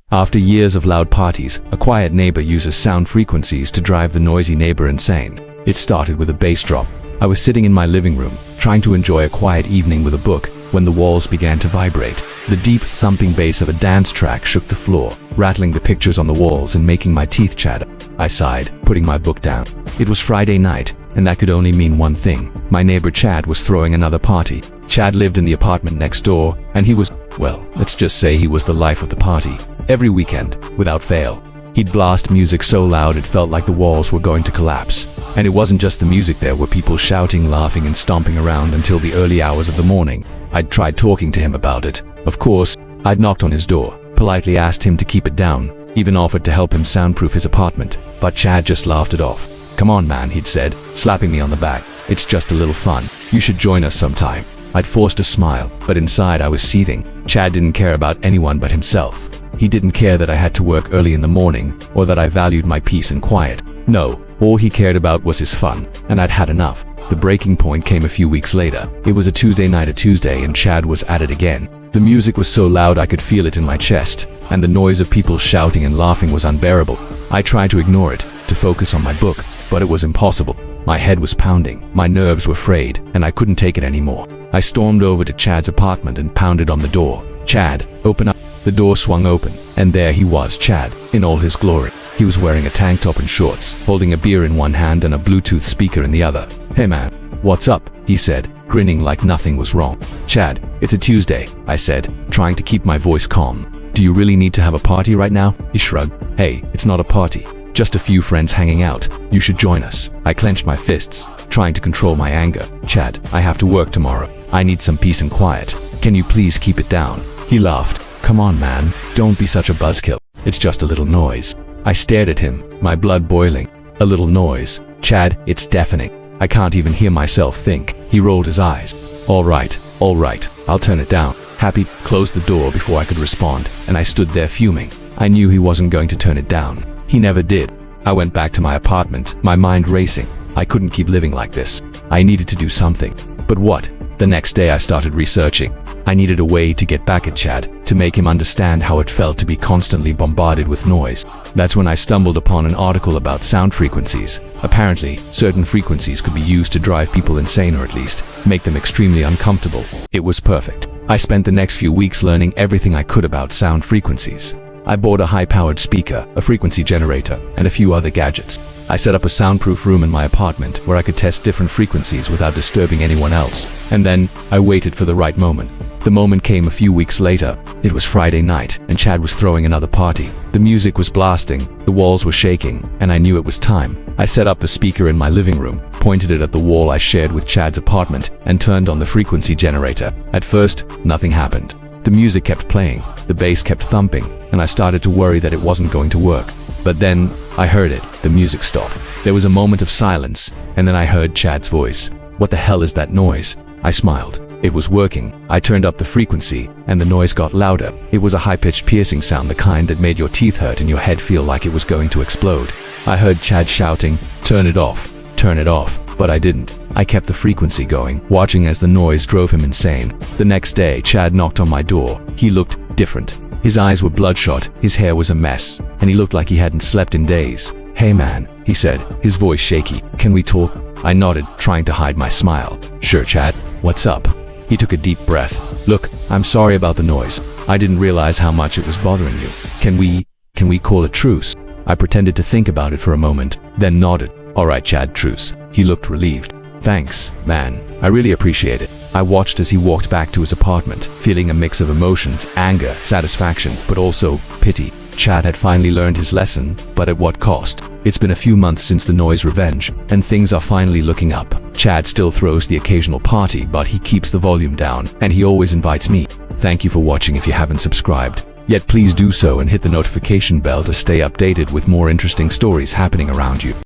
After years of loud parties, a quiet neighbor uses sound frequencies to drive the noisy neighbor insane. It started with a bass drop. I was sitting in my living room, trying to enjoy a quiet evening with a book, when the walls began to vibrate. The deep, thumping bass of a dance track shook the floor, rattling the pictures on the walls and making my teeth chatter. I sighed, putting my book down. It was Friday night, and that could only mean one thing. My neighbor Chad was throwing another party. Chad lived in the apartment next door, and he was, well, let's just say he was the life of the party. Every weekend, without fail, he'd blast music so loud it felt like the walls were going to collapse. And it wasn't just the music, there were people shouting, laughing, and stomping around until the early hours of the morning. I'd tried talking to him about it. Of course, I'd knocked on his door, politely asked him to keep it down, even offered to help him soundproof his apartment, but Chad just laughed it off. "Come on, man," he'd said, slapping me on the back. "It's just a little fun. You should join us sometime." I'd forced a smile, but inside I was seething. Chad didn't care about anyone but himself. He didn't care that I had to work early in the morning, or that I valued my peace and quiet. No, all he cared about was his fun, and I'd had enough. The breaking point came a few weeks later. It was a Tuesday night, and Chad was at it again. The music was so loud I could feel it in my chest, and the noise of people shouting and laughing was unbearable. I tried to ignore it, to focus on my book, but it was impossible. My head was pounding, my nerves were frayed, and I couldn't take it anymore. I stormed over to Chad's apartment and pounded on the door. "Chad, open up." The door swung open, and there he was, Chad, in all his glory. He was wearing a tank top and shorts, holding a beer in one hand and a Bluetooth speaker in the other. "Hey man, what's up?" he said, grinning like nothing was wrong. "Chad, it's a Tuesday," I said, trying to keep my voice calm. "Do you really need to have a party right now?" He shrugged. "Hey, it's not a party. Just a few friends hanging out. You should join us." I clenched my fists, trying to control my anger. "Chad, I have to work tomorrow. I need some peace and quiet. Can you please keep it down?" He laughed. "Come on, man. Don't be such a buzzkill. It's just a little noise." I stared at him, my blood boiling. "A little noise? Chad, it's deafening. I can't even hear myself think." He rolled his eyes. All right, I'll turn it down." Happy closed the door before I could respond, and I stood there fuming. I knew he wasn't going to turn it down. He never did. I went back to my apartment, my mind racing. I couldn't keep living like this. I needed to do something. But what? The next day I started researching. I needed a way to get back at Chad, to make him understand how it felt to be constantly bombarded with noise. That's when I stumbled upon an article about sound frequencies. Apparently, certain frequencies could be used to drive people insane, or at least make them extremely uncomfortable. It was perfect. I spent the next few weeks learning everything I could about sound frequencies. I bought a high-powered speaker, a frequency generator, and a few other gadgets. I set up a soundproof room in my apartment where I could test different frequencies without disturbing anyone else. And then, I waited for the right moment. The moment came a few weeks later. It was Friday night, and Chad was throwing another party. The music was blasting, the walls were shaking, and I knew it was time. I set up the speaker in my living room, pointed it at the wall I shared with Chad's apartment, and turned on the frequency generator. At first, nothing happened. The music kept playing, the bass kept thumping, and I started to worry that it wasn't going to work. But then, I heard it. The music stopped. There was a moment of silence, and then I heard Chad's voice. "What the hell is that noise?" I smiled. It was working. I turned up the frequency, and the noise got louder. It was a high-pitched, piercing sound, the kind that made your teeth hurt and your head feel like it was going to explode. I heard Chad shouting, "Turn it off, turn it off." But I didn't. I kept the frequency going, watching as the noise drove him insane. The next day, Chad knocked on my door. He looked different. His eyes were bloodshot, his hair was a mess, and he looked like he hadn't slept in days. "Hey man," he said, his voice shaky. "Can we talk?" I nodded, trying to hide my smile. "Sure, Chad. What's up?" He took a deep breath. "Look, I'm sorry about the noise. I didn't realize how much it was bothering you. Can we call a truce?" I pretended to think about it for a moment, then nodded. "All right, Chad, truce." He looked relieved. "Thanks, man. I really appreciate it." I watched as he walked back to his apartment, feeling a mix of emotions, anger, satisfaction, but also pity. Chad had finally learned his lesson, but at what cost? It's been a few months since the noise revenge, and things are finally looking up. Chad still throws the occasional party, but he keeps the volume down, and he always invites me. Thank you for watching. If you haven't subscribed yet, please do so and hit the notification bell to stay updated with more interesting stories happening around you.